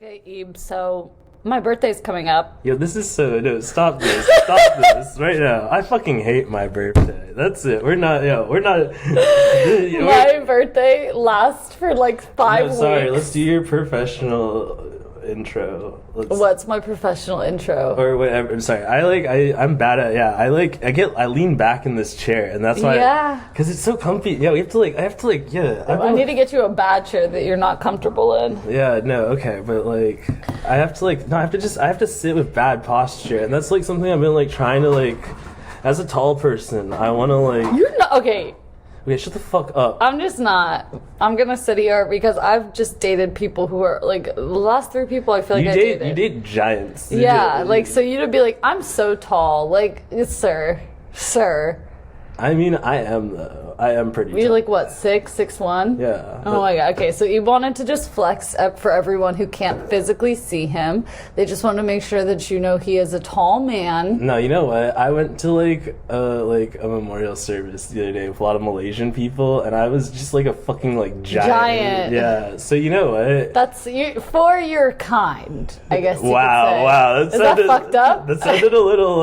Okay, Ebe, so my birthday's coming up. Yo, this is so... No, stop this. Stop this right now. I fucking hate my birthday. That's it. We're not... My birthday lasts for like 5 weeks. Sorry, let's do your professional intro. What's my professional intro? Or whatever. I'm sorry. I'm bad at... Yeah, I lean back in this chair, and that's why... Yeah. Because it's so comfy. Yeah, I need to get you a bad chair that you're not comfortable in. Yeah, no, okay, but I have to sit with bad posture, and that's something I've been trying to as a tall person, I want to You're not okay. Okay, shut the fuck up. I'm just not. I'm gonna sit here because I've just dated people who are the last 3 people I feel like I dated. You date giants. Yeah, so you to be I'm so tall, sir. I mean, I am though. I am pretty tall. You're what, 6'1"? Yeah. Oh my god. Okay, so you wanted to just flex up for everyone who can't physically see him. They just want to make sure that you know he is a tall man. No, you know what? I went to a memorial service the other day with a lot of Malaysian people, and I was just a fucking giant. Yeah. So you know what? That's for your kind, I guess. Wow. Is that fucked up? That sounded a little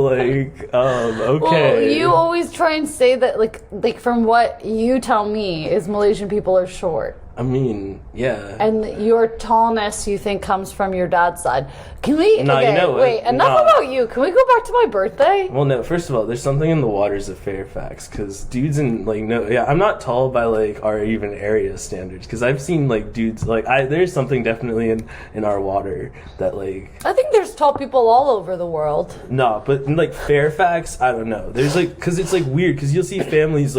okay. Well, you always try and say that from what you tell me is Malaysian people are short. I mean, yeah. And your tallness, you think, comes from your dad's side. Can we... No, okay, you know what? Wait, enough about you. Can we go back to my birthday? Well, no, first of all, there's something in the waters of Fairfax, because dudes in, I'm not tall by, our even area standards, because I've seen, dudes, there's something definitely in our water that, I think there's tall people all over the world. No, but in, Fairfax, I don't know. There's, because it's, weird, because you'll see families,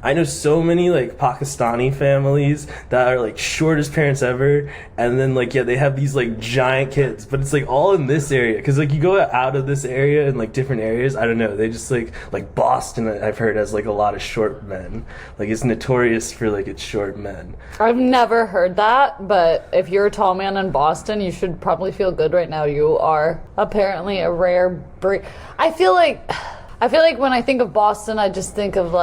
I know so many, Pakistani families that are shortest parents ever, and then they have these giant kids, but it's all in this area, because you go out of this area and different areas, I don't know, they just Boston, I've heard, has a lot of short men, it's notorious for its short men. I've never heard that, but if you're a tall man in Boston, you should probably feel good right now. You are apparently a rare breed. I feel like when I think of Boston, I just think of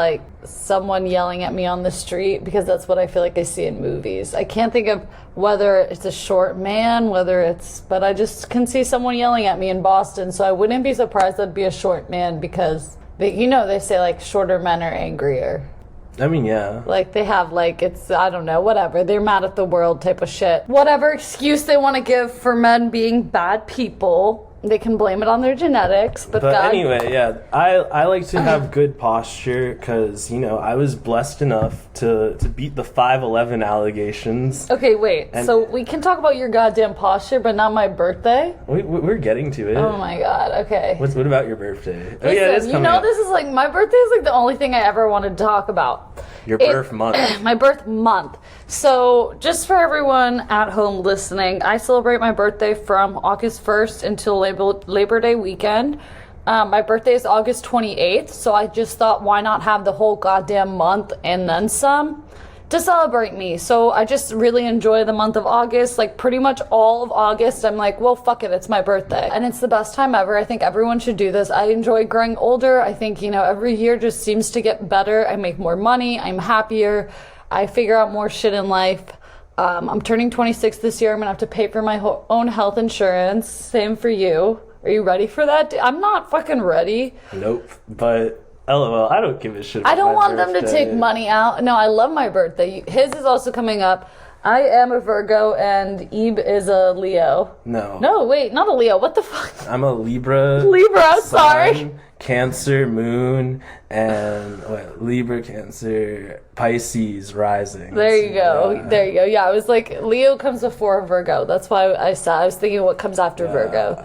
someone yelling at me on the street, because that's what I feel like I see in movies. I can't think of whether it's a short man, but I just can see someone yelling at me in Boston, so I wouldn't be surprised that'd be a short man, because they say shorter men are angrier. I mean, yeah. They have, it's, I don't know, whatever. They're mad at the world type of shit. Whatever excuse they want to give for men being bad people, they can blame it on their genetics, but God... Anyway, yeah, I like to have good posture, because, I was blessed enough to beat the 5'11" allegations. Okay, wait, so we can talk about your goddamn posture, but not my birthday? We're getting to it. Oh my god, okay. What about your birthday? Listen, yeah, it is coming up. This is my birthday is the only thing I ever wanted to talk about. Your birth month. My birth month. So, just for everyone at home listening, I celebrate my birthday from August 1st until Labor Day weekend. My birthday is August 28th, so I just thought, why not have the whole goddamn month and then some to celebrate me? So I just really enjoy the month of August. Pretty much all of August, I'm well, fuck it, it's my birthday. And it's the best time ever. I think everyone should do this. I enjoy growing older. I think, every year just seems to get better. I make more money. I'm happier. I figure out more shit in life. I'm turning 26 this year. I'm gonna have to pay for my own health insurance. Same for you. Are you ready for that? I'm not fucking ready. Nope. But LOL, I don't give a shit about I don't want birthday. them to take money out. No, I love my birthday. His is also coming up. I am a Virgo and Ebe is a Leo. No, wait, not a Leo. What the fuck? I'm a Libra. Sun, sorry. Cancer, moon, and Libra, Cancer, Pisces, rising. There you go. Yeah, I was Leo comes before Virgo. That's why I was thinking what comes after Virgo.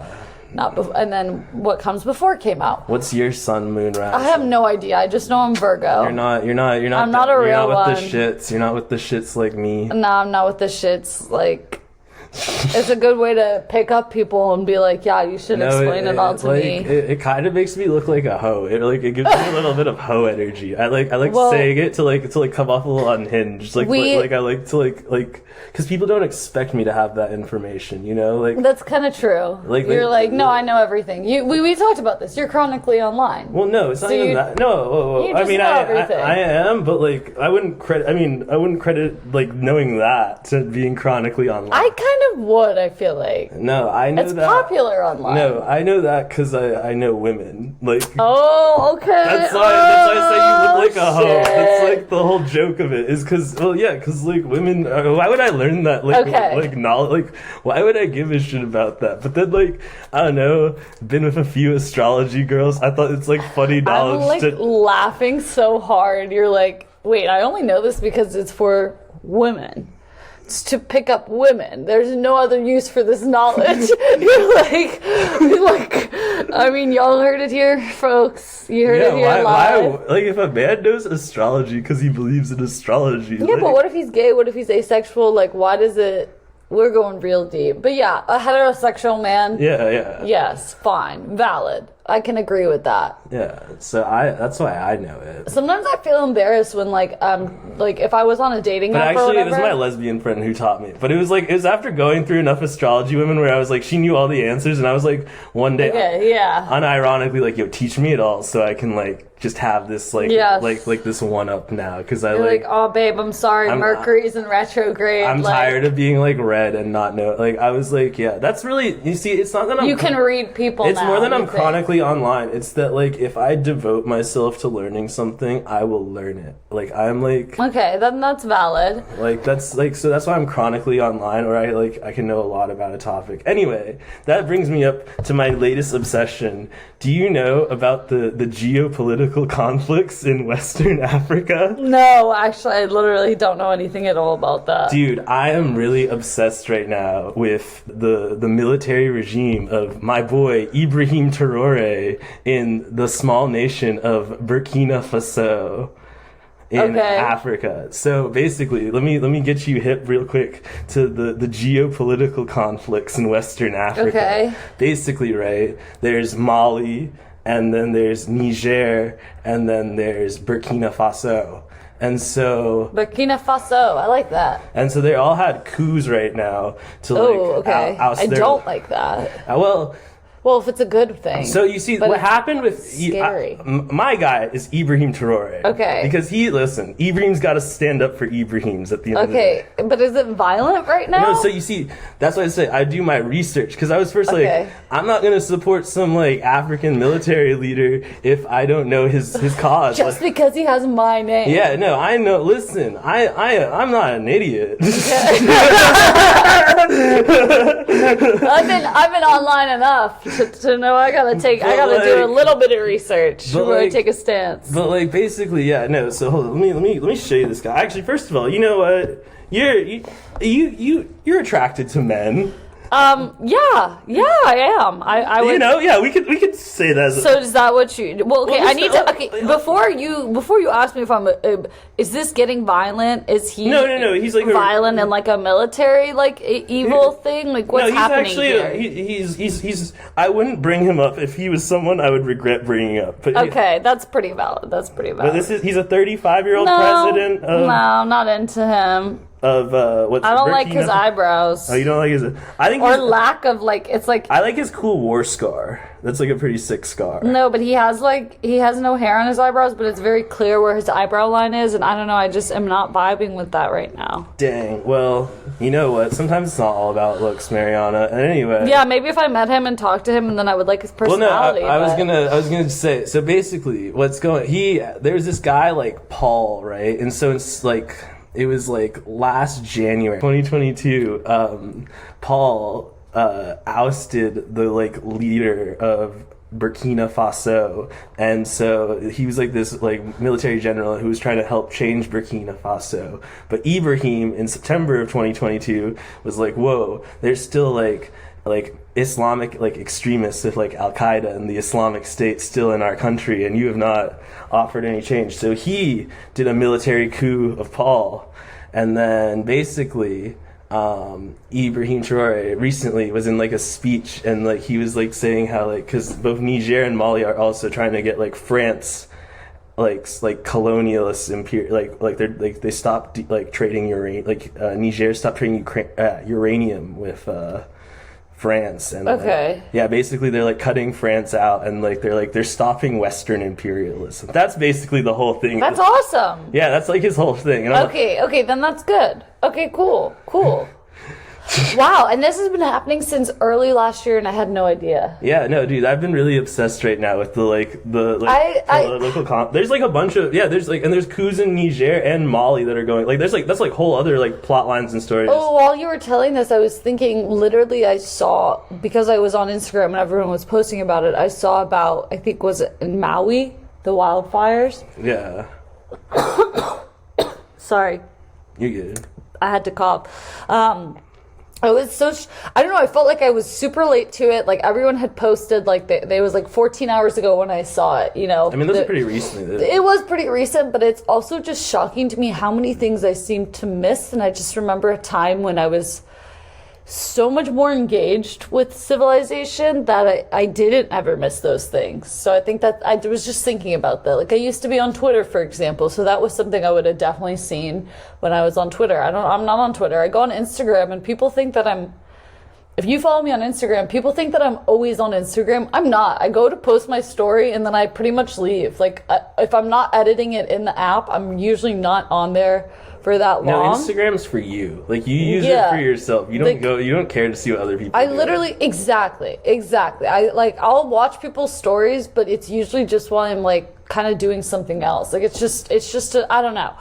Not and then what comes before came out. What's your sun, moon, rising? I have no idea. I just know I'm Virgo. You're not. I'm not a real one. You're not with the shits. You're not with the shits like me. No, I'm not with the shits It's a good way to pick up people and be like, yeah, you should explain it all to me. It kind of makes me look like a hoe. It gives me a little bit of hoe energy. I like Well, saying it to come off a little unhinged. I like to because people don't expect me to have that information. That's kind of true. You're like, no, I know everything. We talked about this. You're chronically online. Well, no, it's not even that. No, whoa. You just know everything. I am, but I wouldn't credit knowing that to being chronically online. I kind of would. I feel like. No, I know it's that. popular online. No, I know that because I know women. Oh, okay. That's why I say you look like a hoe. Shit. That's like the whole joke of it is because women. Why would I learn that? Knowledge. Why would I give a shit about that? But then I don't know. Been with a few astrology girls. I thought it's funny knowledge. I'm laughing so hard. You're like, wait, I only know this because it's for women. It's to pick up women. There's no other use for this knowledge. You're like, I mean, y'all heard it here, folks. You heard it here live. Why, if a man knows astrology because he believes in astrology. Yeah, but what if he's gay? What if he's asexual? Why does it... We're going real deep. But yeah, a heterosexual man. Yeah. Yes, fine. Valid. I can agree with that. Yeah, so that's why I know it. Sometimes I feel embarrassed when if I was on a dating app or whatever. It was my lesbian friend who taught me. But it was after going through enough astrology women where I was she knew all the answers, and I was one day, unironically, yo, teach me it all so I can just have this this one up now because You're oh babe, I'm sorry, Mercury's in retrograde. I'm tired of being read and not know. I was yeah, that's really, you see, it's not that I'm... You can read people. It's now, more than I'm chronically online. It's that if I devote myself to learning something, I will learn it. I'm okay, then that's valid. So that's why I'm chronically online, or I can know a lot about a topic. Anyway, that brings me up to my latest obsession. Do you know about the geopolitical conflicts in Western Africa? No, actually, I literally don't know anything at all about that. Dude, I am really obsessed right now with the military regime of my boy Ibrahim Traore in the small nation of Burkina Faso in Africa. So basically, let me get you hip real quick to the geopolitical conflicts in Western Africa. Okay. Basically, right, there's Mali, and then there's Niger, and then there's Burkina Faso. And so... Burkina Faso, I like that. And so they all had coups right now to oust I don't like that. Well, if it's a good thing. So you see, what happened with... Scary. My guy is Ibrahim Traore. Okay. Because Ibrahim's got to stand up for Ibrahims at the end of the day. Okay, but is it violent right now? No, so you see, that's why I say I do my research. Because I was first I'm not going to support some African military leader if I don't know his cause. Just because he has my name. Yeah, no, I know. Listen, I'm not an idiot. I've been online enough to know I gotta do a little bit of research before I take a stance. But basically, yeah, no. So hold on, let me show you this guy. Actually, first of all, you know what? You're attracted to men. Yeah, I am. I would, we could say that. So is that what you? Well, okay. I need to. Okay, before you ask me if I'm. Is this getting violent? Is he? No. He's violent and a military evil thing. What's happening here? He's. I wouldn't bring him up if he was someone I would regret bringing up. But okay, that's pretty valid. But he's a 35-year-old president. No, I'm not into him. What's I don't like his eyebrows. Oh, you don't like his? I think lack of it's like. I like his cool war scar. That's a pretty sick scar. No, but he has no hair on his eyebrows, but it's very clear where his eyebrow line is, and I don't know. I just am not vibing with that right now. Dang. Well, you know what? Sometimes it's not all about looks, Mariana. And anyway. Yeah, maybe if I met him and talked to him, and then I would like his personality. Well, no, I was gonna say. So basically, there's this guy Paul, right? And so it's it was last January 2022, Paul ousted the leader of Burkina Faso, and so he was this military general who was trying to help change Burkina Faso. But Ibrahim in September of 2022 was whoa, there's still Islamic extremists of Al Qaeda and the Islamic State still in our country, and you have not offered any change. So he did a military coup of Paul, and then basically Ibrahim Traore recently was in like a speech, and like he was like saying how like because both Niger and Mali are also trying to get like France like colonialist like they're like they stopped trading uranium, Niger stopped trading uranium with France, and Okay. yeah, basically they're like cutting France out, and like they're stopping Western imperialism. That's basically the whole thing. That's awesome. Yeah, that's like his whole thing. And Okay, then that's good. Okay, cool. Wow, and this has been happening since early last year, and I had no idea. Yeah, no, dude, I've been really obsessed right now with the political there's like a bunch of there's coups in Niger and Mali that are going that's like whole other like plot lines and stories. Oh, while you were telling this, I was thinking, literally, I saw, because I was on Instagram and everyone was posting about it, I saw about, I think, was it in Maui, the wildfires? Yeah. Sorry. You're good. I had to cough. I was I don't know, I felt like I was super late to it. Like, everyone had posted, like, they was like 14 hours ago when I saw it, you know. I mean, those are pretty recent. It was pretty recent, but it's also just shocking to me how many things I seem to miss. And I just remember a time when I was so much more engaged with civilization that I didn't ever miss those things. So I think that I was just thinking about that. Like, I used to be on Twitter, for example, so that was something I would have definitely seen when I was on Twitter. I'm not on Twitter. I go on Instagram, and people think that if you follow me on Instagram, people think that I'm always on Instagram. I'm not. I go to post my story, and then I pretty much leave. Like, if I'm not editing it in the app, I'm usually not on there for that long. No, Instagram's for you. Like, you use it for yourself. You don't care to see what other people do. Literally, exactly. I'll watch people's stories, but it's usually just while I'm like kind of doing something else. Like, it's just I don't know.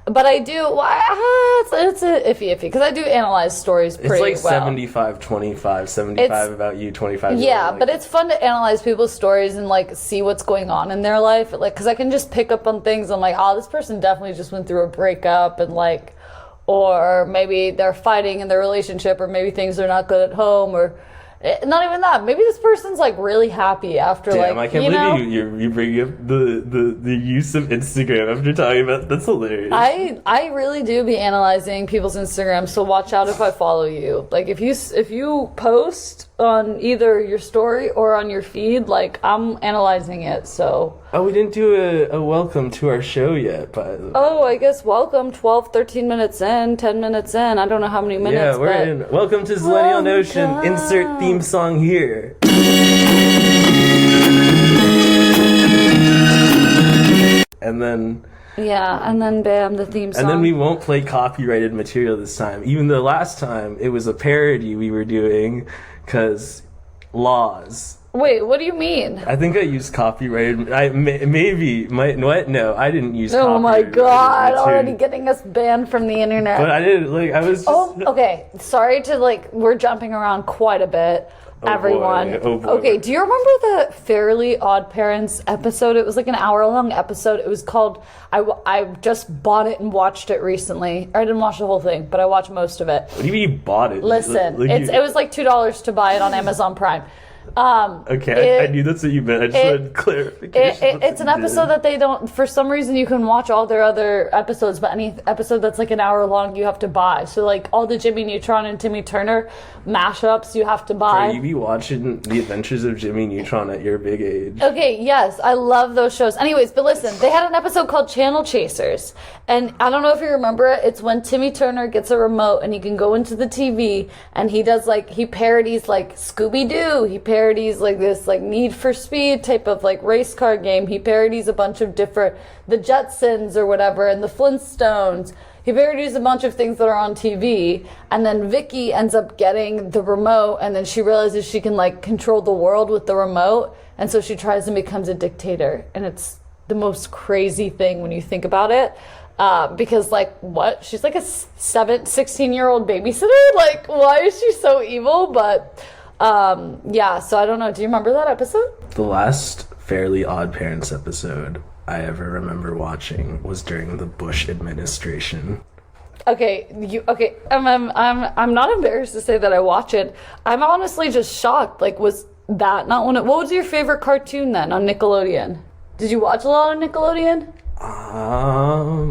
But I do, it's a iffy, because I do analyze stories pretty well. It's like 75-25, 75 about you, 25 Yeah, but it's fun to analyze people's stories and, like, see what's going on in their life. Like, because I can just pick up on things. I'm like, oh, this person definitely just went through a breakup, and, like, or maybe they're fighting in their relationship, or maybe things are not good at home, or not even that. Maybe this person's like really happy after. Damn, like, I can't believe you bring up the use of Instagram after talking about that's hilarious. I really do be analyzing people's Instagram, so watch out if I follow you. Like, if you post on either your story or on your feed, like, I'm analyzing it. So we didn't do a welcome to our show yet, but I guess welcome. 12, 13 minutes in, 10 minutes in. I don't know how many minutes. Yeah, we're in. Welcome to Zillennial Notion. Insert theme song here. And then bam, the theme song. And then we won't play copyrighted material this time, even though last time it was a parody we were doing, because laws. Wait, what do you mean? I think I used copyrighted. No, I didn't use. Oh my god! material. Already getting us banned from the internet. But I didn't I was. Just, okay. Sorry to we're jumping around quite a bit. Everyone. Boy. Oh boy. Okay, do you remember the Fairly Odd Parents episode? It was like an hour-long episode. It was called, I just bought it and watched it recently. I didn't watch the whole thing, but I watched most of it. What do you mean you bought it? Listen, it was like $2 to buy it on Amazon Prime. Okay, I knew that's what you meant. I just wanted clarification. It's an episode that they don't, for some reason you can watch all their other episodes, but any episode that's like an hour long you have to buy. So like all the Jimmy Neutron and Timmy Turner mashups you have to buy. You be watching The Adventures of Jimmy Neutron at your big age. Okay, yes, I love those shows. Anyways, but listen, they had an episode called Channel Chasers, and I don't know if you remember it. It's when Timmy Turner gets a remote and he can go into the TV and he does he parodies like Scooby-Doo. He parodies like this Need for Speed type of race car game. He parodies a bunch of different, the Jetsons or whatever, and the Flintstones. He parodies a bunch of things that are on TV, and then Vicky ends up getting the remote, and then she realizes she can control the world with the remote, and so she tries and becomes a dictator, and it's the most crazy thing when you think about it. Because what? She's like a 16-year-old babysitter? Why is she so evil? But yeah, so I don't know. Do you remember that episode? The last Fairly Odd Parents episode I ever remember watching was during the Bush administration. Okay, I'm not embarrassed to say that I watch it. I'm honestly just shocked. Was that not what was your favorite cartoon then on Nickelodeon? Did you watch a lot on Nickelodeon?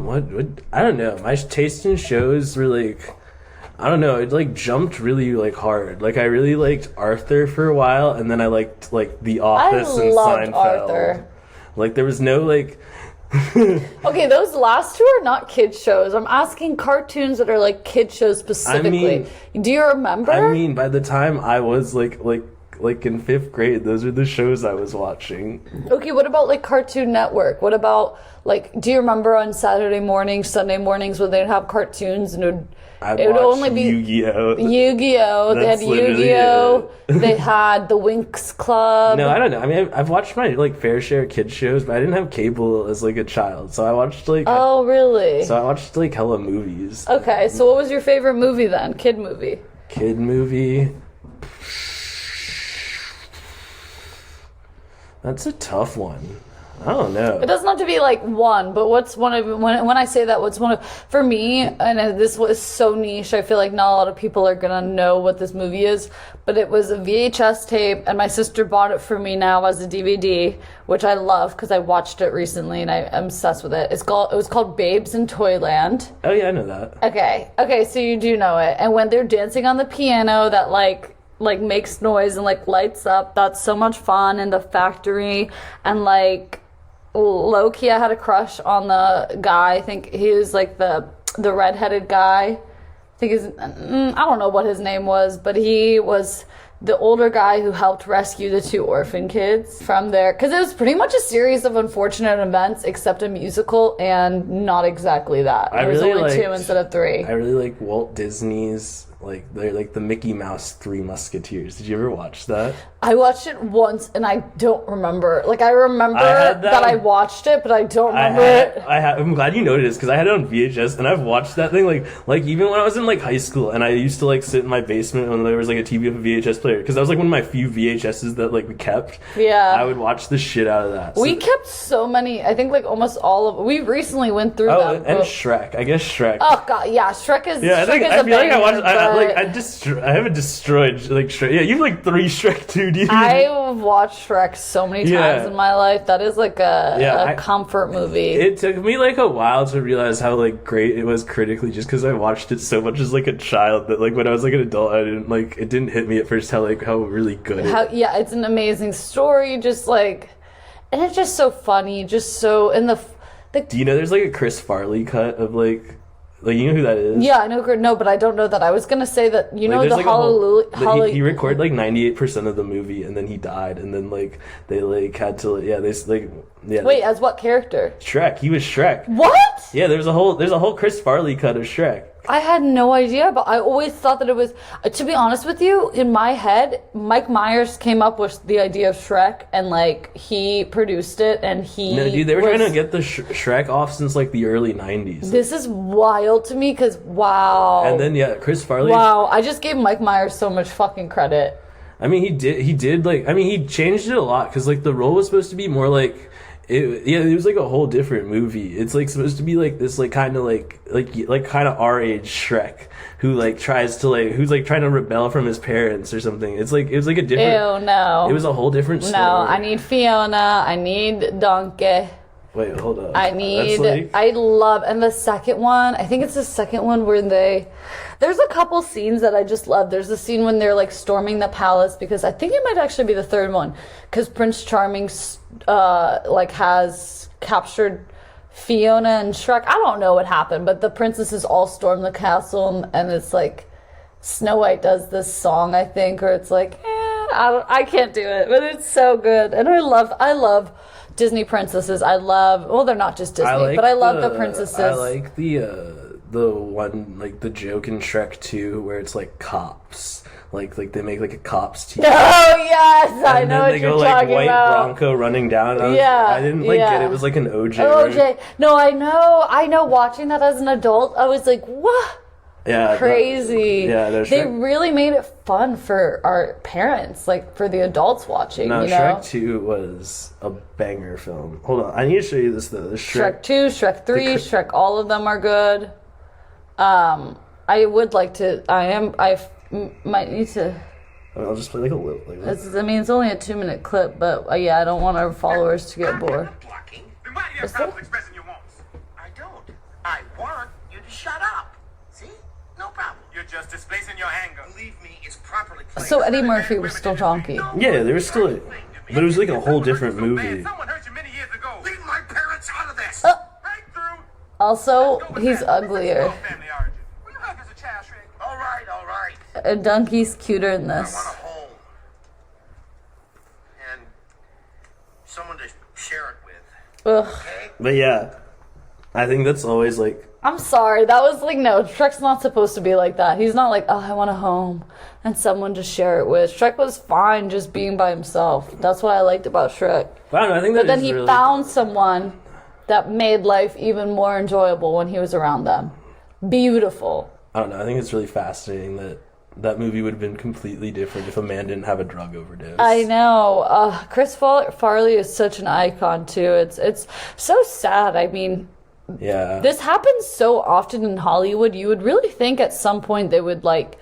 What I don't know. My taste in shows were I don't know. It like jumped really like hard. Like I really liked Arthur for a while, and then I liked like The Office and loved Seinfeld. Arthur. Like there was no like. Okay, those last two are not kids shows. I'm asking cartoons that are like kid shows specifically. Do you remember? I mean, by the time I was like in 5th grade, those are the shows I was watching. Okay, what about like Cartoon Network? What about like, do you remember on Saturday mornings, Sunday mornings when they'd have cartoons and it would only be Yu-Gi-Oh. Yu-Gi-Oh. They had That's literally Yu-Gi-Oh. They had the Winx Club. No, I don't know. I mean, I've watched my like fair share of kids shows, but I didn't have cable as like a child, so I watched like. Oh, really? So I watched like hella movies. Okay, so what was your favorite movie then? Kid movie. Kid movie. That's a tough one. I don't know. It doesn't have to be like one, but what's one of when I say that, what's one of for me, and this was so niche. I feel like not a lot of people are gonna know what this movie is, but it was a VHS tape, and my sister bought it for me now as a DVD, which I love because I watched it recently and I'm obsessed with it. It was called Babes in Toyland. Oh yeah, I know that. Okay, so you do know it, and when they're dancing on the piano, that like makes noise and like lights up. That's so much fun. In the factory, and like low-key I had a crush on the guy. I think he was like the redheaded guy. I think I don't know what his name was, but he was the older guy who helped rescue the 2 orphan kids from there, because it was pretty much a series of unfortunate events except a musical, and not exactly that. There was only 2 instead of 3. I really like Walt Disney's they're like the Mickey Mouse 3 Musketeers. Did you ever watch that? I watched it once and I don't remember. Like I remember that I watched it, but I don't remember it. I'm glad you noted this because I had it on VHS and I've watched that thing like even when I was in like high school, and I used to like sit in my basement when there was like a TV with a VHS player, because that was like one of my few VHSs that like we kept. Yeah. I would watch the shit out of that. We kept so many. I think like almost all of. We recently went through them. And Shrek. I guess Shrek. Oh god, yeah, Shrek is. Yeah, Shrek I feel like I watched. But I haven't destroyed like Shrek. Yeah, you have like 3 Shrek too. Do you? I've watched Shrek so many times in my life. That is like a comfort movie. It took me like a while to realize how like great it was critically, just because I watched it so much as like a child that like when I was like an adult, I didn't like it didn't hit me at first how really good. Yeah, it's an amazing story. Just like, and it's just so funny. Just so in the. Do you know there's like a Chris Farley cut of like you know who that is? Yeah, I know. No, but I don't know that. I was gonna say that you know the Hallelujah. He recorded like 98% of the movie, and then he died, and then like they like had to Wait, as what character? Shrek. He was Shrek. What? Yeah, there's a whole Chris Farley cut of Shrek. I had no idea, but I always thought that it was. To be honest with you, in my head, Mike Myers came up with the idea of Shrek, and like he produced it, and he. No, dude, they were trying to get the Shrek off since like the early '90s. This is wild to me, because wow. And then Chris Farley. Wow, I just gave Mike Myers so much fucking credit. I mean, he did like. I mean, he changed it a lot because like the role was supposed to be more like. It was like a whole different movie. It's like supposed to be like this like kind of like kind of our age Shrek who like tries to like who's like trying to rebel from his parents or something. It was like a different. Ew, no. It was a whole different story. No, I need Fiona. I need Donkey. Wait, hold up. I love, and the second one, I think it's the second one where there's a couple scenes that I just love. There's the scene when they're like storming the palace, because I think it might actually be the third one, because Prince Charming like has captured Fiona and Shrek. I don't know what happened, but the princesses all storm the castle, and it's like Snow White does this song, I think, or it's like, I can't do it, but it's so good, and I love Disney princesses. Well, they're not just Disney, but I love the princesses. I like the one, like the joke in Shrek 2 where it's like cops. Like they make like a cops team. Oh yes, I know what you're talking about. And then they go like white Bronco running down. I didn't get it. It was like an OJ. OJ. No, I know. Watching that as an adult, I was like, what? Yeah, crazy. They really made it fun for our parents, like for the adults watching. No, you know? Shrek 2 was a banger film. Hold on, I need to show you this though. Shrek 2, Shrek 3, Shrek, all of them are good. I would like to. I might need to. I'll just play like a little. I mean, it's only a 2-minute clip, but I don't want our followers to get bored. Then why do you have trouble expressing your wants? I don't. I want you to shut up. See? No problem. You're just displacing your anger. Believe me, it's properly placed. So Eddie Murphy was still donkey. Yeah, there was still, but it was like a whole different movie. Someone hurt you many years ago. Leave my parents out of this. Breakthrough. Also, he's uglier. Family origin. Will you hug as a child, Shrek? All right. A donkey's cuter in I this. want a home. And someone to share it with. Ugh. Okay? But yeah, I think that's always like, I'm sorry, that was like, no, Shrek's not supposed to be like that. He's not like, oh, I want a home and someone to share it with. Shrek was fine just being by himself. That's what I liked about Shrek. I don't know, I think that But then is he really, found someone that made life even more enjoyable when he was around them. Beautiful. I don't know, I think it's really fascinating that that movie would have been completely different if a man didn't have a drug overdose. I know. Chris Farley is such an icon too. It's so sad. I mean, Yeah. this happens so often in Hollywood. You would really think at some point they would like,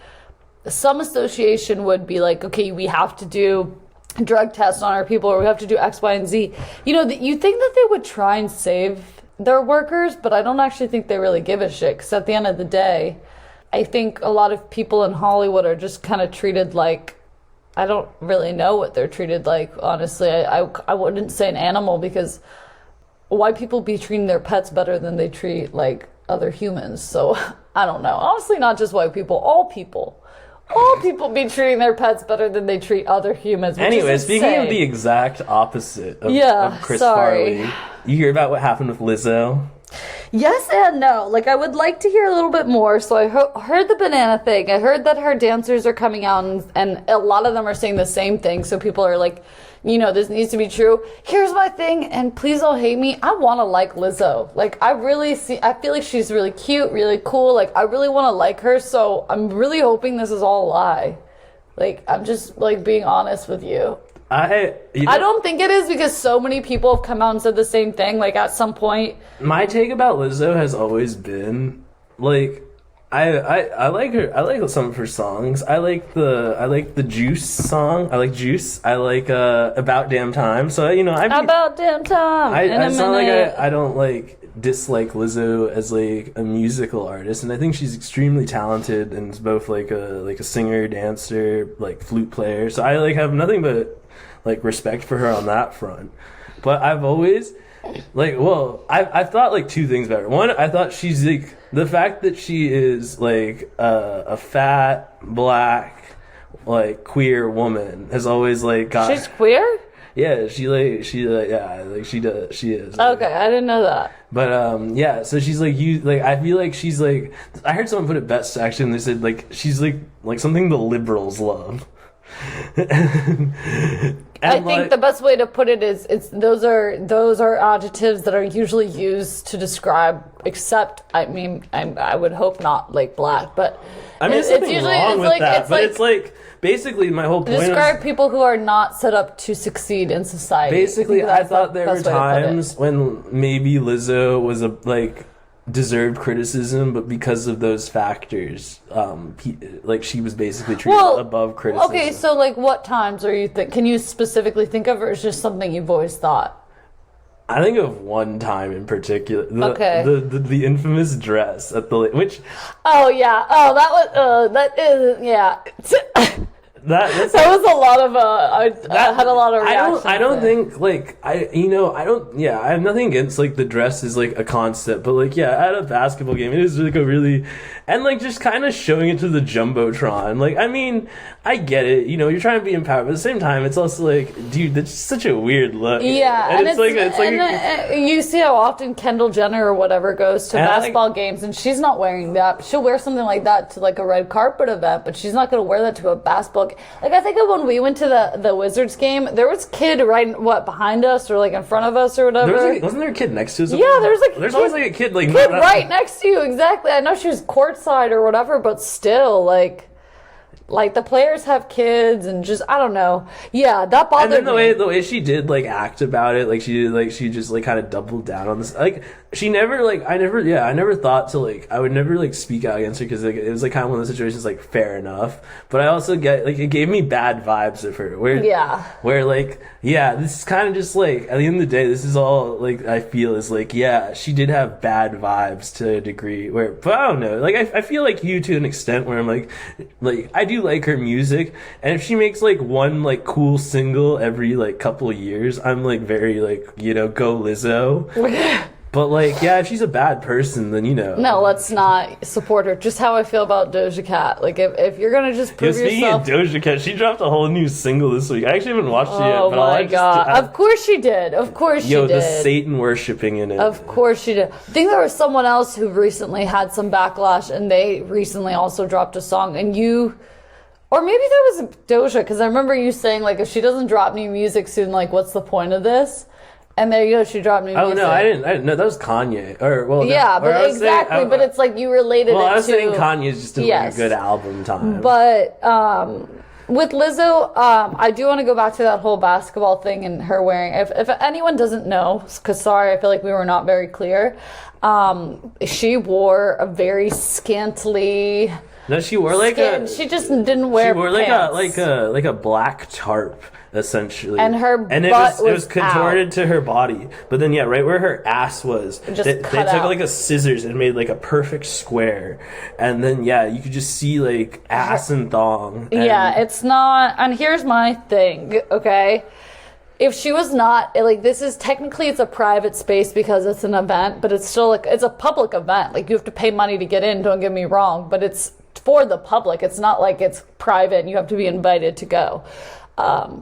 some association would be like, okay, we have to do drug tests on our people, or we have to do X, Y, and Z. You know, you think that they would try and save their workers, but I don't actually think they really give a shit. Because at the end of the day, I think a lot of people in Hollywood are just kind of treated like, I don't really know what they're treated like, honestly. I wouldn't say an animal, because why people be treating their pets better than they treat like other humans? So I don't know. Honestly, not just white people, all people be treating their pets better than they treat other humans. Anyway, speaking of the exact opposite of Chris sorry. Farley, you hear about what happened with Lizzo? Yes and no. Like, I would like to hear a little bit more. So I heard the banana thing. I heard that her dancers are coming out, and a lot of them are saying the same thing. So people are like, you know, this needs to be true. Here's my thing, and please don't hate me. I want to like Lizzo. Like, I feel like she's really cute, really cool. Like, I really want to like her. So I'm really hoping this is all a lie. Like, I'm just, like, being honest with you. I don't think it is, because so many people have come out and said the same thing. Like, at some point, My take about Lizzo has always been, like, I like her. I like some of her songs. I like the Juice song. I like Juice. I like About Damn Time. So about damn time. It's not like I don't like dislike Lizzo as like a musical artist, and I think she's extremely talented and is both like a singer, dancer, like flute player. So I like have nothing but like respect for her on that front. But I've always I've thought like two things about her. One, I thought she's like, the fact that she is like a fat black like queer woman has always like got. She's queer? Yeah, she is. Okay, I didn't know that. But yeah, so she's like I feel like she's like, I heard someone put it best actually, and they said like she's like something the liberals love. I think the best way to put it is those are adjectives that are usually used to describe, except I mean I would hope not like black, but I mean, it's wrong with that, but it's like basically my whole point describe people who are not set up to succeed in society. Basically, I thought there were times when maybe Lizzo was deserved criticism, but because of those factors, like she was basically treated above criticism. Okay, so like what times are you can you specifically think of, or is just something you've always thought? I think of one time in particular. Okay. The infamous dress at the which. Oh yeah. Oh, that was that is yeah. That was a lot of I had a lot of reactions. I don't think like I have nothing against like the dress is like a concept, but like at a basketball game it is like a really, and like just kind of showing it to the jumbotron. Like, I mean, I get it, you're trying to be empowered, but at the same time it's also like, dude, that's such a weird look. Yeah, and you see how often Kendall Jenner or whatever goes to basketball games, and she's not wearing that. She'll wear something like that to like a red carpet event, but she's not going to wear that to a basketball game. Like, I think of when we went to the Wizards game, there was a kid right behind us or like in front of us or whatever. Wasn't there a kid next to us? Yeah, there's always like a kid like right next to you. Exactly. I know she was courtside or whatever, but still, like, like the players have kids and just I don't know. Yeah, that bothered And then me. the way she did like act about it, like she just like kind of doubled down on this. Like she never like I never thought to like I would never like speak out against her because like, it was like kind of one of those situations like fair enough. But I also get like it gave me bad vibes of her. Where like this is kind of just like at the end of the day, this is all like I feel is like she did have bad vibes to a degree. But I don't know. Like I feel like you to an extent where I'm like I do like her music, and if she makes like one like cool single every like couple of years, I'm like very like go Lizzo. But like if she's a bad person, then No, let's not support her. Just how I feel about Doja Cat. Like if you're gonna just prove speaking yourself. of Doja Cat, she dropped a whole new single this week. I actually haven't watched it yet. Oh But my god! Of course she did. Of course she did. The Satan worshipping in it. Of course she did. I think there was someone else who recently had some backlash, and they recently also dropped a song. And you, or maybe that was Doja, because I remember you saying like, if she doesn't drop new music soon, like, what's the point of this? And there you go, she dropped new music. Oh no, I didn't know that was Kanye. But exactly. But it's like you related it to. Well, I was saying Kanye's just doing like a good album time. But with Lizzo, I do want to go back to that whole basketball thing and her wearing. If anyone doesn't know, because sorry, I feel like we were not very clear. She wore a very scantily. No, she wore like She just didn't wear. She wore pants. like a black tarp. Essentially, and it was contorted to her body, but then right where her ass was, they took like a scissors and made like a perfect square, and then you could just see like ass and thong. And it's not. And here's my thing, okay. If she was not like this is technically it's a private space because it's an event, but it's still like it's a public event. Like you have to pay money to get in. Don't get me wrong, but it's for the public. It's not like it's private and you have to be invited to go.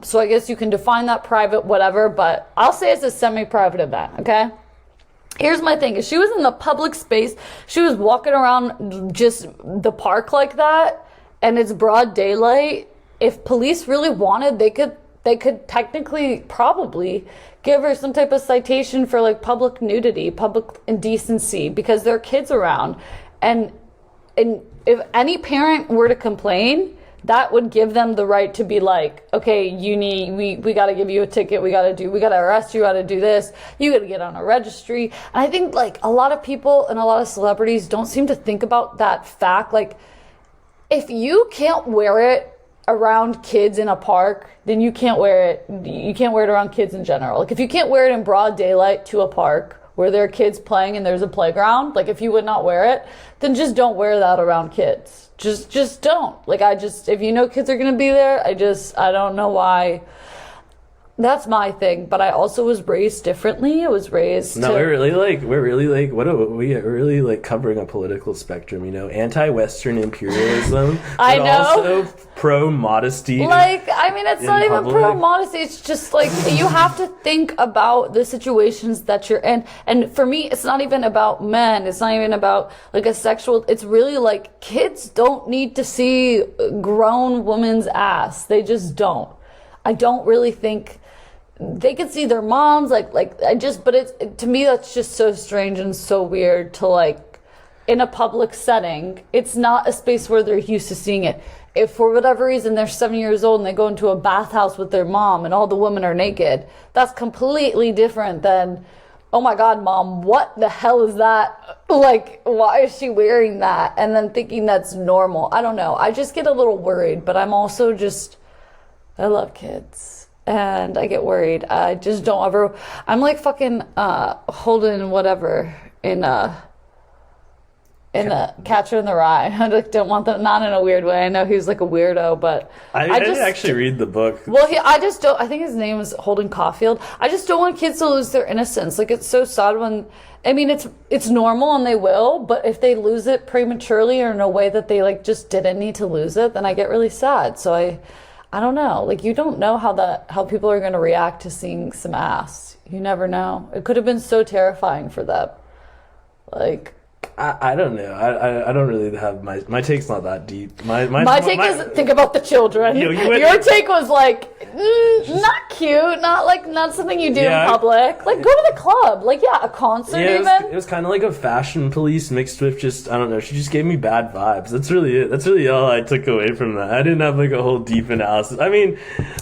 So I guess you can define that private, whatever, but I'll say it's a semi-private event, okay? Here's my thing. If she was in the public space, she was walking around just the park like that, and it's broad daylight, if police really wanted, they could technically probably give her some type of citation for like public nudity, public indecency, because there are kids around. And if any parent were to complain, that would give them the right to be like, okay, we got to give you a ticket. We got to arrest you. Got to do this. You got to get on a registry. And I think like a lot of people and a lot of celebrities don't seem to think about that fact. Like if you can't wear it around kids in a park, then you can't wear it. You can't wear it around kids in general. Like if you can't wear it in broad daylight to a park where there are kids playing and there's a playground, like if you would not wear it, then just don't wear that around kids. Just don't. Like if you know kids are going to be there, I don't know why. That's my thing, but I also was raised differently. I was raised we're really covering a political spectrum, anti-Western imperialism, I know. Also pro-modesty. Like, I mean, it's not even pro-modesty. It's just like you have to think about the situations that you're in. And for me, it's not even about men. It's not even about like a sexual. It's really like kids don't need to see grown women's ass. They just don't. I don't really think. They could see their moms, but it's to me that's just so strange and so weird to like in a public setting. It's not a space where they're used to seeing it. If for whatever reason they're 7 years old and they go into a bathhouse with their mom and all the women are naked, that's completely different than, oh my God, mom, what the hell is that? Like, why is she wearing that? And then thinking that's normal. I don't know. I just get a little worried, but I'm also I love kids. And I get worried. I just don't ever. I'm like fucking holding whatever in a Catcher in the Rye. I like don't want them, not in a weird way. I know he's like a weirdo, but I didn't actually read the book. Well, I just don't. I think his name is Holden Caulfield. I just don't want kids to lose their innocence. Like it's so sad when. I mean, it's normal and they will, but if they lose it prematurely or in a way that they like just didn't need to lose it, then I get really sad. So I don't know. Like, you don't know how people are going to react to seeing some ass. You never know. It could have been so terrifying for them. Like, I don't know. I don't really have my take's not that deep. My take is think about the children. Your take was like not cute, not something you do in public. Like go to the club, like a concert even. It was kind of like a fashion police mixed with just I don't know. She just gave me bad vibes. That's really it. That's really all I took away from that. I didn't have like a whole deep analysis. I mean,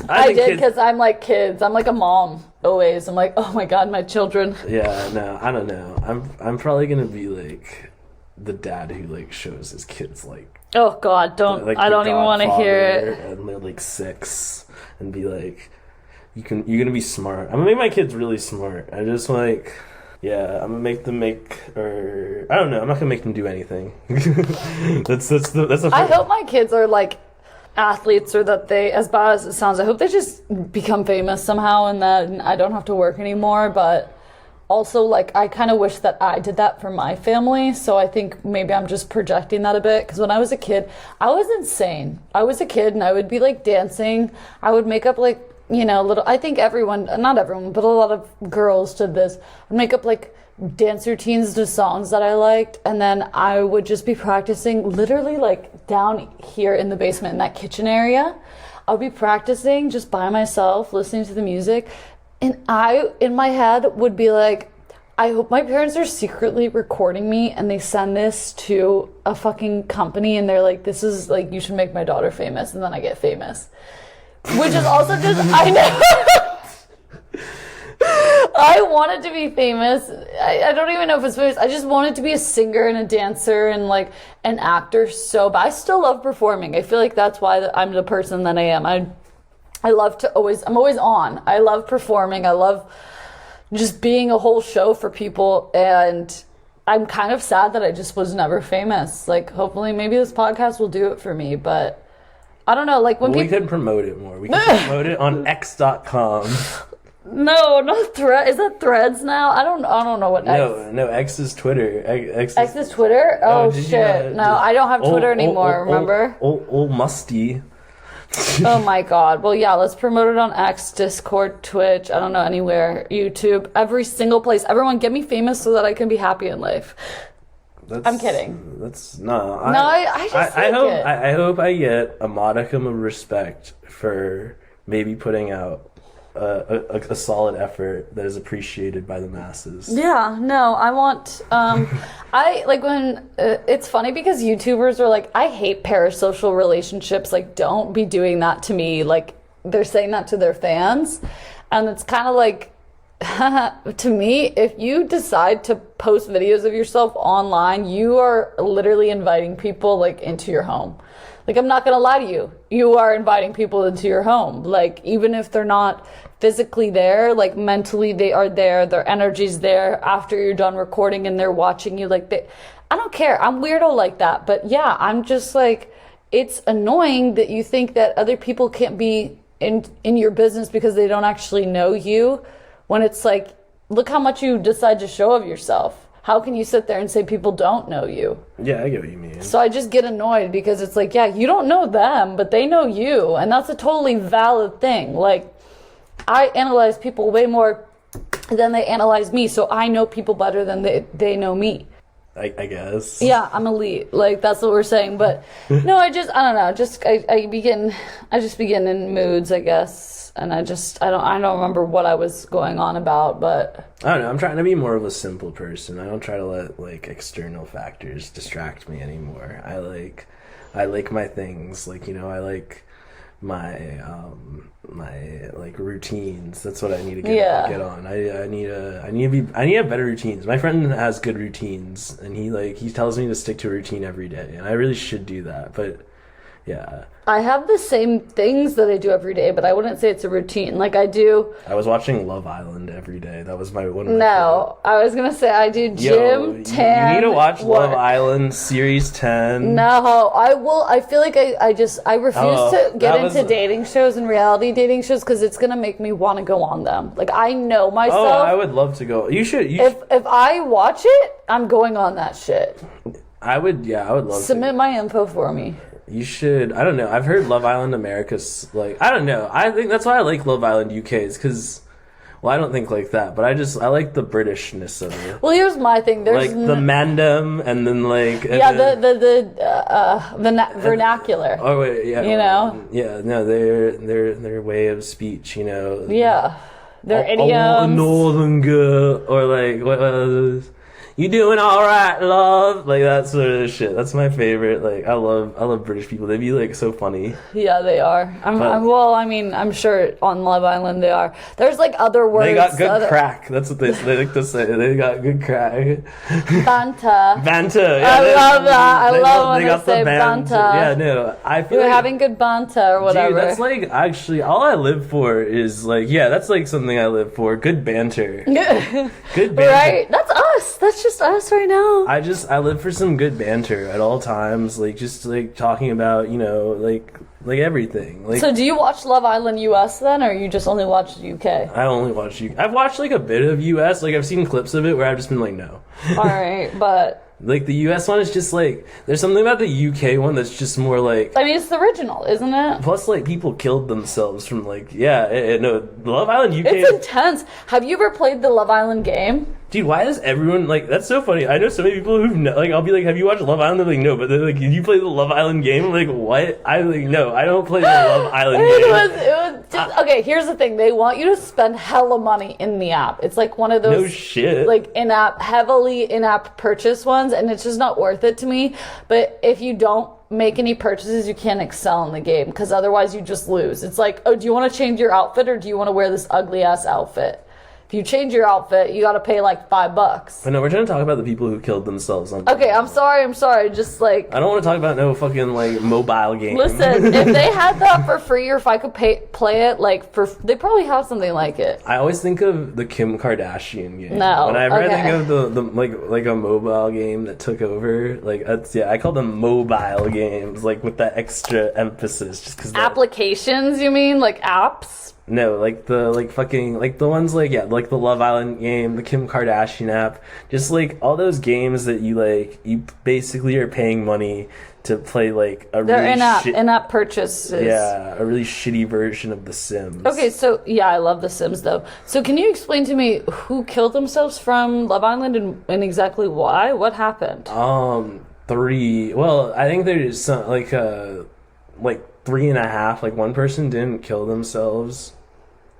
I did because I'm like kids. I'm like a mom always. I'm like, oh my god, my children. Yeah, no, I don't know. I'm probably gonna be like the dad who like shows his kids like. Oh god, don't! Like I don't even want to hear it. And they're like 6, and be like, you're gonna be smart. I'm gonna make my kids really smart. I just like. Yeah, I'm gonna make them or I don't know. I'm not gonna make them do anything. that's the. I hope my kids are like athletes, or that they, as bad as it sounds, I hope they just become famous somehow, and that I don't have to work anymore. But also, like, I kind of wish that I did that for my family. So I think maybe I'm just projecting that a bit. Because when I was a kid, I was insane. I was a kid, and I would be like dancing. I would make up like. Little, I think everyone, not everyone, but a lot of girls did this. I'd make up like dance routines to songs that I liked, and then I would just be practicing literally like down here in the basement in that kitchen area. I would be practicing just by myself, listening to the music, and I, in my head, would be like, I hope my parents are secretly recording me and they send this to a fucking company and they're like, this is like, you should make my daughter famous, and then I get famous. Which is also just, I know. I wanted to be famous. I don't even know if it's famous. I just wanted to be a singer and a dancer and like an actor so bad. I still love performing. I feel like that's why I'm the person that I am. I love to I'm always on. I love performing. I love just being a whole show for people. And I'm kind of sad that I just was never famous. Like, hopefully maybe this podcast will do it for me, but I don't know, like when we could promote it more. We could promote it on X.com. No, not Thread. Is that Threads now? I don't know what X. No, X is Twitter. X is Twitter? Oh shit! No, I don't have Twitter anymore. Remember? Old musty. Oh my god. Well, yeah. Let's promote it on X, Discord, Twitch. I don't know, anywhere. YouTube, every single place. Everyone, get me famous so that I can be happy in life. I'm kidding. That's no. I hope I get a modicum of respect for maybe putting out a solid effort that is appreciated by the masses. Yeah, no, I want. I like when it's funny because YouTubers are like, I hate parasocial relationships. Like, don't be doing that to me. Like, they're saying that to their fans, and it's kind of like. To me, if you decide to post videos of yourself online, you are literally inviting people like into your home. Like, I'm not gonna lie to you, you are inviting people into your home. Like, even if they're not physically there, like mentally they are there, their energy's there after you're done recording and they're watching you. Like, I don't care, I'm weirdo like that. But yeah, I'm just like, it's annoying that you think that other people can't be in your business because they don't actually know you. When it's like, look how much you decide to show of yourself. How can you sit there and say people don't know you? Yeah, I get what you mean. So I just get annoyed because it's like, yeah, you don't know them, but they know you. And that's a totally valid thing. Like, I analyze people way more than they analyze me. So I know people better than they know me. I guess. Yeah, I'm elite. Like, that's what we're saying. But no, I don't know. I just begin in moods, I guess. And I don't remember what I was going on about, but I don't know. I'm trying to be more of a simple person. I don't try to let like external factors distract me anymore. I like my things. Like, I like my like routines. That's what I need to get on. I need to have better routines. My friend has good routines, and he tells me to stick to a routine every day, and I really should do that. But yeah, I have the same things that I do every day, but I wouldn't say it's a routine. Like, I was watching Love Island every day. That was one of my No, I was gonna say I do gym, tan. You need to watch Love Island Series 10. No, I will. I feel like I refuse to get into dating shows and reality dating shows because it's gonna make me want to go on them. Like, I know myself. Oh, I would love to go. You should. If I watch it, I'm going on that shit. I would love to. Submit my info for me. You should. I don't know. I've heard Love Island America's like, I don't know. I think that's why I like Love Island UK is because Well, I don't think like that, but I like the Britishness of it. Well, here's my thing. There's Like the mandem, and then like vernacular. Oh wait, yeah, You know? yeah, no, their way of speech, you know. Yeah, their I want a idioms. northern girl, or like what was you doing all right, love? Like that sort of shit. That's my favorite. Like I love British people. They'd be like so funny. Yeah, they are. I'm sure on Love Island they are. There's like other words. They got good crack. That's what they like to say. They got good crack. Banta. Banta. Yeah, I love that. I love when got they say the banta. Yeah, no, I feel We're like, having good banta or whatever. Dude, that's like actually all I live for is like that's like something I live for. Good banter. Good banter. Right? That's us. That's just us right now. I live for some good banter at all times, like just like talking about, you know, like everything. Like So do you watch Love Island US then, or you just only watch UK? I only watch I've watched like a bit of US, like I've seen clips of it where I've just been like no. Alright, but Like the US one is just like there's something about the UK one that's just more like I mean it's the original, isn't it? plus like people killed themselves from like no Love Island UK It's intense. Have you ever played the Love Island game? Dude, why is everyone like that's so funny? I know so many people who've like I'll be like, have you watched Love Island? They're like, no, but they're like, did you play the Love Island game? I'm like, what? I like no, I don't play the Love Island game. It was just, okay, here's the thing. They want you to spend hella money in the app. It's like one of those No shit. like heavily in-app purchase ones, and it's just not worth it to me. But if you don't make any purchases, you can't excel in the game because otherwise you just lose. It's like, oh, do you want to change your outfit or do you want to wear this ugly ass outfit? If you change your outfit, you got to pay like $5. But no, we're trying to talk about the people who killed themselves on Okay, I'm sorry. Just like I don't want to talk about no fucking like mobile game. listen, if they had that for free, or if I could play it like they probably have something like it. I always think of the Kim Kardashian game. No, Whenever I okay. think of the like a mobile game that took over, like that's I call them mobile games, like with that extra emphasis, just because Applications, you mean like apps? No, like the fucking like the ones like like the Love Island game, the Kim Kardashian app, just like all those games that you basically are paying money to play like a They're really in-app purchases. yeah, a really shitty version of The Sims. Okay, so yeah, I love The Sims though. So can you explain to me who killed themselves from Love Island and exactly why? What happened? 3. Well, I think there's some like 3.5. Like one person didn't kill themselves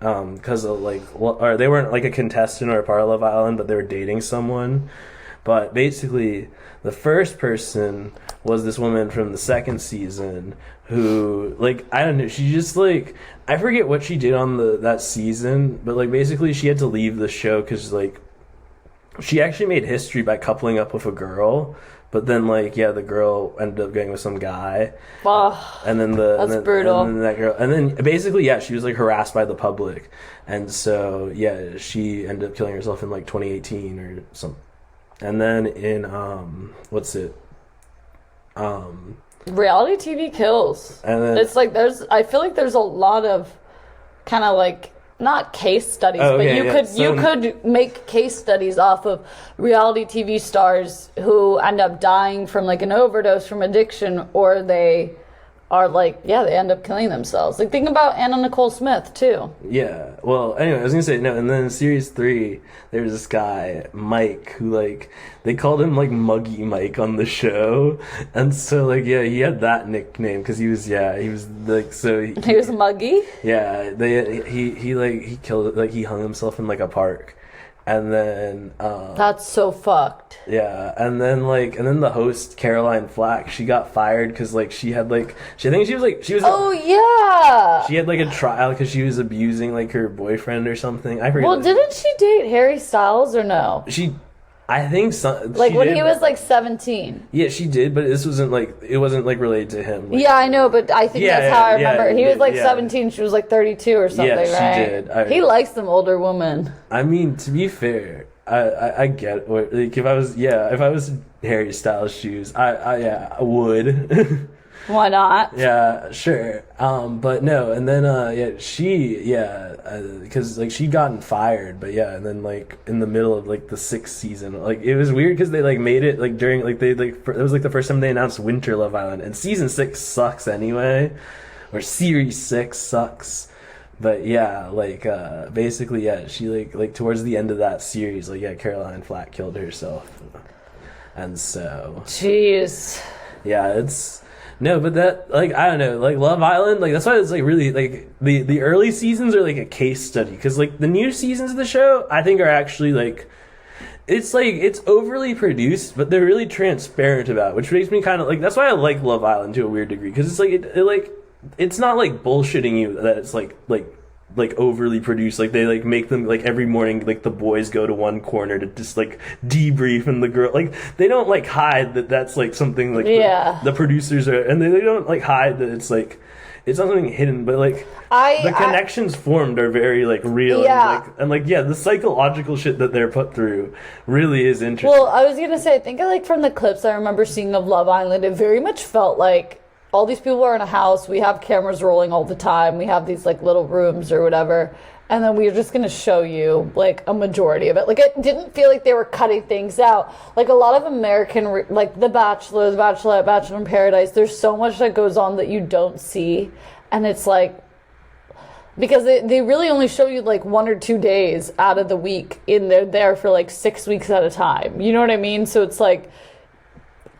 because of or they weren't like a contestant or a part of Love Island, but they were dating someone. But basically, the first person was this woman from the second season who, like, I don't know, she just like I forget what she did on that season, but like basically she had to leave the show because like she actually made history by coupling up with a girl. But then, like, yeah, the girl ended up getting with some guy, and then brutal. And then that girl, and then basically, yeah, she was like harassed by the public, and so yeah, she ended up killing herself in like 2018 or something. And then in Reality TV kills. And then It's like I feel like there's a lot of kind of like not case studies, Oh, but okay, you yeah. you could make case studies off of reality TV stars who end up dying from like an overdose from addiction, or they are like, yeah, they end up killing themselves. Like think about Anna Nicole Smith too. Yeah. Well, anyway, I was gonna say no, and then in series 3, there was this guy Mike who like they called him like Muggy Mike on the show, and so like yeah, he had that nickname because he was like so He was muggy. yeah he killed like he hung himself in like a park, and then That's so fucked. yeah, and then the host Caroline Flack, she got fired because like she had like she was Oh yeah. she had like a trial because she was abusing like her boyfriend or something. I forget. Well, didn't she date Harry Styles or no? I think so. Like when he was like 17. Yeah, she did, but this wasn't like it wasn't like related to him. Like, Yeah, I know, but I think Yeah, that's how I yeah, remember. He was like yeah. 17, she was like 32 or something, Yeah, she right? did. He likes them older women. I mean, to be fair, I get what like if I was Harry Styles' shoes, I would. Why not? Yeah, sure. But no, and then because like she'd gotten fired, but yeah, and then like in the middle of like the 6th season, like it was weird because they like made it like during like they like it was like the first time they announced Winter Love Island, and season 6 sucks anyway, or series 6 sucks. But yeah, like basically, yeah, she like towards the end of that series, like yeah, Caroline Flack killed herself, and so Jeez. yeah, it's no, but that like I don't know, like Love Island, like that's why it's like really like the early seasons are like a case study because like the new seasons of the show I think are actually like it's overly produced, but they're really transparent about it, which makes me kind of like that's why I like Love Island to a weird degree because it's like it like it's not like bullshitting you that it's like overly produced. Like they like make them like every morning like the boys go to one corner to just like debrief and the girl like they don't like hide that that's like something like the producers are and they don't like hide that it's like it's not something hidden but like the connections formed are very like real and like yeah the psychological shit that they're put through really is interesting. Well, I was gonna say I think like from the clips I remember seeing of Love Island it very much felt like all these people are in a house, we have cameras rolling all the time, we have these like little rooms or whatever, and then we're just going to show you like a majority of it. Like it didn't feel like they were cutting things out. Like a lot of American, like The Bachelor, The Bachelorette, Bachelor in Paradise, there's so much that goes on that you don't see, and it's like, because they really only show you like 1 or 2 days out of the week in there for like 6 weeks at a time. You know what I mean? So it's like,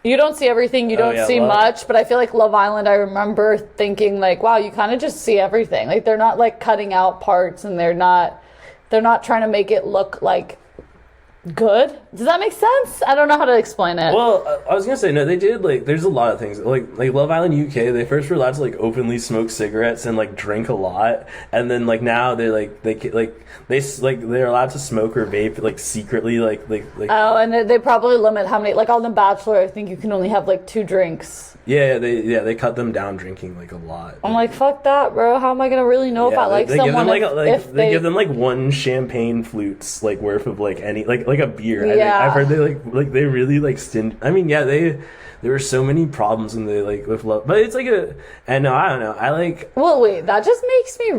you don't see everything, you don't see much, but I feel like Love Island, I remember thinking like, wow, you kind of just see everything. Like they're not like cutting out parts and they're not trying to make it look like good. Does that make sense? I don't know how to explain it. Well, I was gonna say no. They did like. There's a lot of things like Love Island UK. They first were allowed to like openly smoke cigarettes and like drink a lot, and then like now they're like they're allowed to smoke or vape like secretly like. Oh, and they probably limit how many. Like on The Bachelor, I think you can only have like 2 drinks. Yeah, they cut them down drinking like a lot. I'm like, fuck that, bro. How am I gonna really know if I like someone? They give them like 1 champagne flutes like worth of like any like a beer. Yeah. I've heard they really like I mean, yeah, there were so many problems in the like with love, but it's like and no, I don't know. I like. Well, wait, that just makes me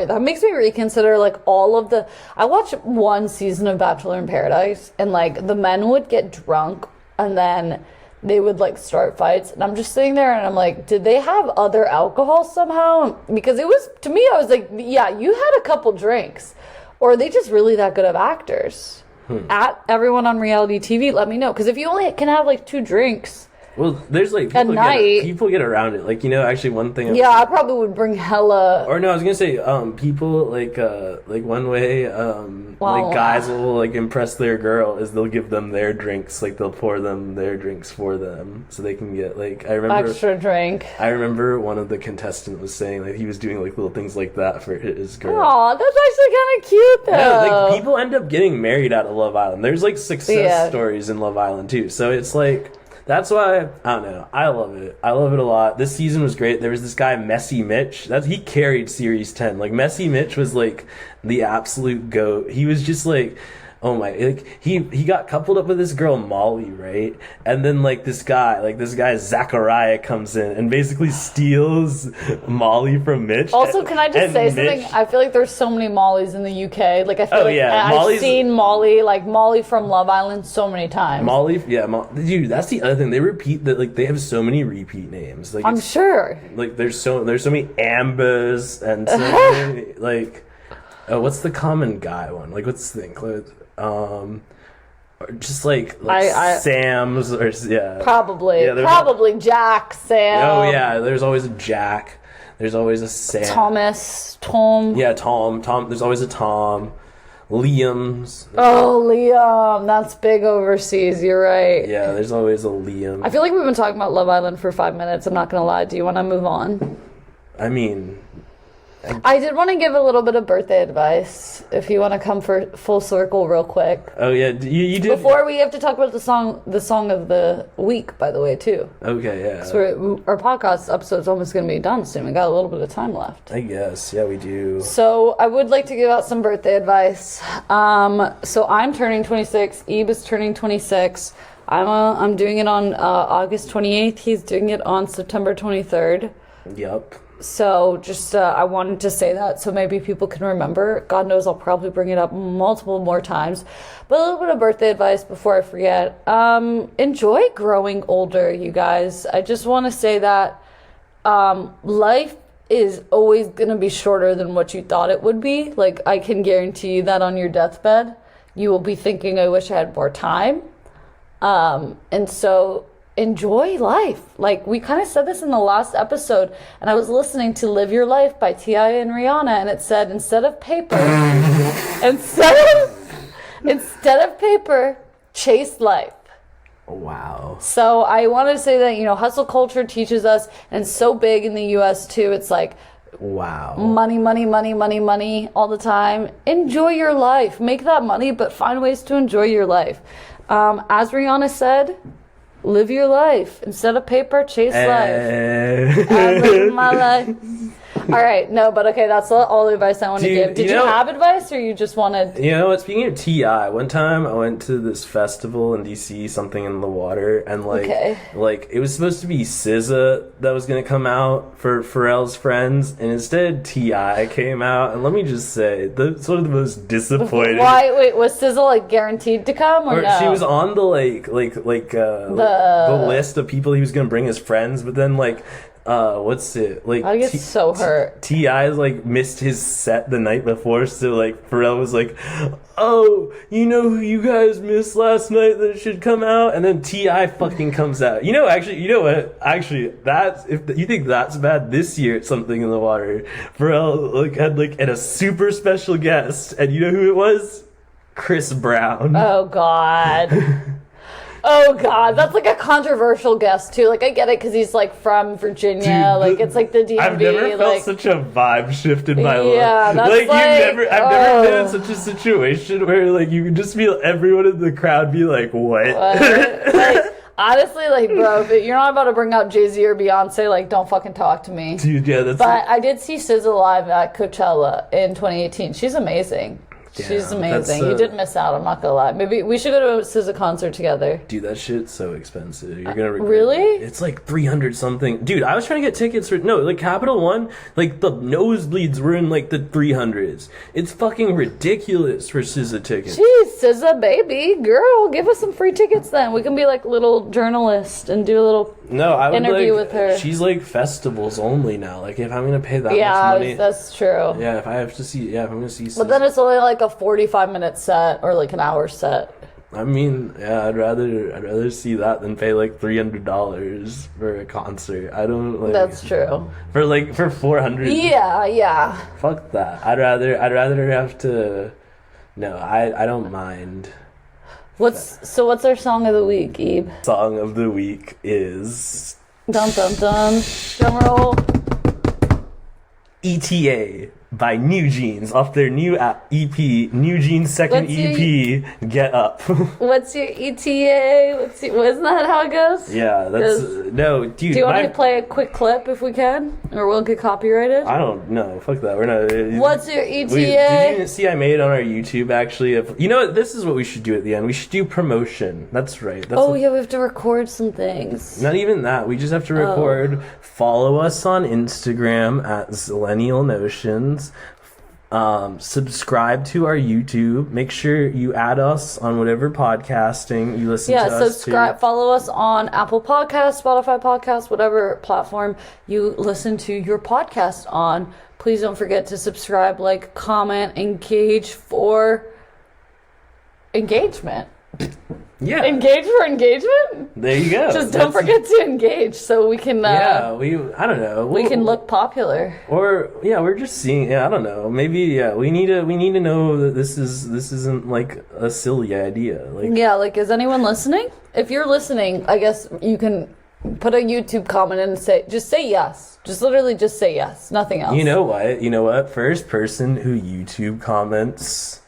that makes me reconsider like all of the. I watched 1 season of Bachelor in Paradise, and like the men would get drunk, and then they would like start fights, and I'm just sitting there and I'm like, did they have other alcohol somehow? Because it was, to me, I was like, yeah, you had a couple drinks, or are they just really that good of actors? At everyone on reality TV, let me know, because if you only can have like 2 drinks, well, there's like people get around it. Like, you know, actually one thing. I probably would bring hella. Or no, I was gonna say, people like one way, like guys will like impress their girl is they'll give them their drinks, like they'll pour them their drinks for them so they can get like I remember extra drink. I remember one of the contestants was saying like he was doing like little things like that for his girl. Aw, that's actually kind of cute though. Yeah, like people end up getting married out of Love Island. There's like success stories in Love Island too. So it's like. That's why, I don't know, I love it. I love it a lot. This season was great. There was this guy, Messy Mitch. He carried Series 10. Like, Messy Mitch was, like, the absolute GOAT. He was just, like, oh my, like, he got coupled up with this girl, Molly, right? And then, like, this guy, Zachariah comes in and basically steals Molly from Mitch. Also, can I just say something? I feel like there's so many Mollys in the UK. Like, I feel I've seen Molly, like, Molly from Love Island so many times. Molly, yeah, dude, that's the other thing. They repeat that, like, they have so many repeat names. Like, I'm sure. Like, there's so many Ambers and so many, like, what's the common guy one? Like, what's the thing? Just like Sam's or probably Jack, Sam. Oh yeah, there's always a Jack. There's always a Sam. Tom. Yeah, Tom. There's always a Tom. Liam's. Oh, Liam. That's big overseas. You're right. Yeah, there's always a Liam. I feel like we've been talking about Love Island for 5 minutes. I'm not gonna lie. Do you want to move on? I mean. I did want to give a little bit of birthday advice, if you want to come for full circle real quick. Oh yeah, you did. Before we have to talk about the song of the week, by the way, too. Okay, yeah. So our podcast episode's almost going to be done soon. We got a little bit of time left. I guess, yeah, we do. So I would like to give out some birthday advice. So I'm turning 26. Ebe is turning 26. I'm doing it on August 28th. He's doing it on September 23rd. Yep. So just I wanted to say that so maybe people can remember. God knows I'll probably bring it up multiple more times. But a little bit of birthday advice before I forget. Enjoy growing older, you guys. I just want to say that life is always going to be shorter than what you thought it would be. Like, I can guarantee you that on your deathbed, you will be thinking, I wish I had more time. And so enjoy life. Like, we kind of said this in the last episode, and I was listening to Live Your Life by T.I. and Rihanna, and it said, instead of paper, instead of paper, chase life. Wow. So I wanted to say that, hustle culture teaches us, and it's so big in the U.S. too. It's like, wow, money, money, money, money, money all the time. Enjoy your life. Make that money, but find ways to enjoy your life. As Rihanna said, live your life. Instead of paper, chase life. I'm living my life. All right, no, but okay, that's all the advice I want to give. Did you have advice, or you just wanted... You know what, speaking of T.I., one time I went to this festival in D.C., Something in the Water, and like it was supposed to be SZA that was going to come out for Pharrell's friends, and instead T.I. came out, and let me just say, that's one of the most disappointing... Why, wait, was SZA, like, guaranteed to come, or no? She was on the, the list of people he was going to bring as friends, but then, like... what's it like? I get so hurt. T.I. like missed his set the night before, so like Pharrell was like, "Oh, you know who you guys missed last night that should come out?" And then T.I. fucking comes out. You know what? Actually, that's if you think that's bad. This year, it's Something in the Water. Pharrell had a super special guest, and you know who it was? Chris Brown. Oh God. Oh God, that's like a controversial guest too. Like, I get it because he's like from Virginia. Dude, it's like the DMV. I've never felt such a vibe shift in my life. Yeah, that's I've never been in such a situation where like you can just feel everyone in the crowd be like, "What?" Like, honestly, like, bro, if you're not about to bring out Jay-Z or Beyonce, like, don't fucking talk to me. Dude, yeah, that's. But I did see SZA live at Coachella in 2018. She's amazing. Yeah, she's amazing. You did miss out, I'm not gonna lie. Maybe we should go to a SZA concert together. Dude, that shit's so expensive. You're gonna regret really? it. It's like 300 something. Dude, I was trying to get tickets for Capital One, like the nosebleeds were in like the 300s. It's fucking ridiculous for SZA tickets. Jeez, SZA baby, girl, give us some free tickets then. We can be like little journalists and do a little interview with her. She's like festivals only now. Like if I'm gonna pay that much money, that's true. Yeah, if I'm gonna see SZA. But then it's only like a 45-minute set or like an hour set. I mean, yeah, I'd rather see that than pay like $300 for a concert. I don't like. That's true. For $400. Yeah. Fuck that. I'd rather have to. No, I don't mind. What's our song of the week, Ebe? Song of the week is dun dun dun. Drum roll. ETA by New Jeans off their new EP, New Jeans' second EP, Get Up. What's your ETA? Wasn't that how it goes? Yeah, that's no, dude. Do you want me to play a quick clip if we can, or we'll get copyrighted? I don't know. Fuck that. We're not. What's your ETA? Did you see I made on our YouTube actually? You know what? This is what we should do at the end. We should do promotion. That's right. We have to record some things. Not even that. We just have to record. Follow us on Instagram at Zillennial Notions. Subscribe to our YouTube. Make sure you add us on whatever podcasting you listen to us subscribe. To. Follow us on Apple Podcasts, Spotify Podcasts, whatever platform you listen to your podcast on. Please don't forget to subscribe, like, comment, engage for engagement. Yeah. Engage for engagement? There you go. Just don't forget to engage so we can I don't know. We can look popular. Or we're just seeing I don't know. Maybe we need to know that this isn't like a silly idea. Like is anyone listening? If you're listening, I guess you can put a YouTube comment and say yes. Just literally just say yes. Nothing else. You know what? First person who YouTube comments,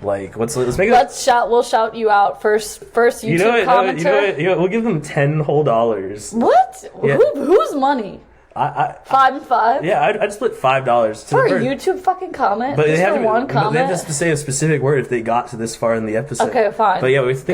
like, let's make it. We'll shout you out first YouTube commenter. You know what? We'll give them $10 whole. What? Yeah. Whose money? 5 and 5. Yeah, I'd split $5 for a YouTube fucking comment. But they have one comment. They have to say a specific word if they got to this far in the episode. Okay, fine. But yeah, we have to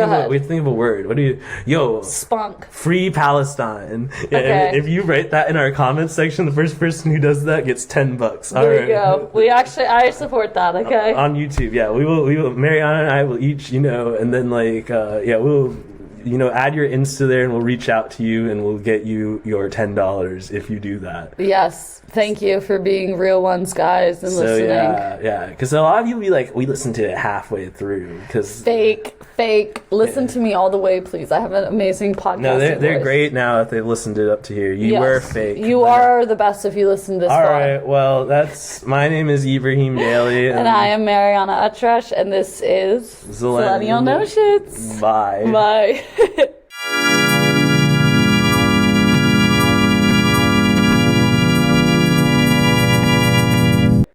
think of a word. What do you? Spunk. Free Palestine. Yeah, okay. If you write that in our comments section, the first person who does that gets $10. There you go. I support that. Okay. On YouTube, yeah, we will. Mariana and I will each, and then we'll. Add your Insta there and we'll reach out to you and we'll get you your $10 if you do that. Yes. Thank you for being real ones, guys, and So listening. yeah. Because a lot of you be like, we listened to it halfway through. Because Fake. Listen to me all the way, please. I have an amazing podcast. no, they're great now if they've listened it up to here. You were fake. You are the best if you listen this All far. right. Well, my name is Ibrahim Daly, And I am Mariana Utrecht, and this is Zillennial Zillennial Notions. Bye. Bye.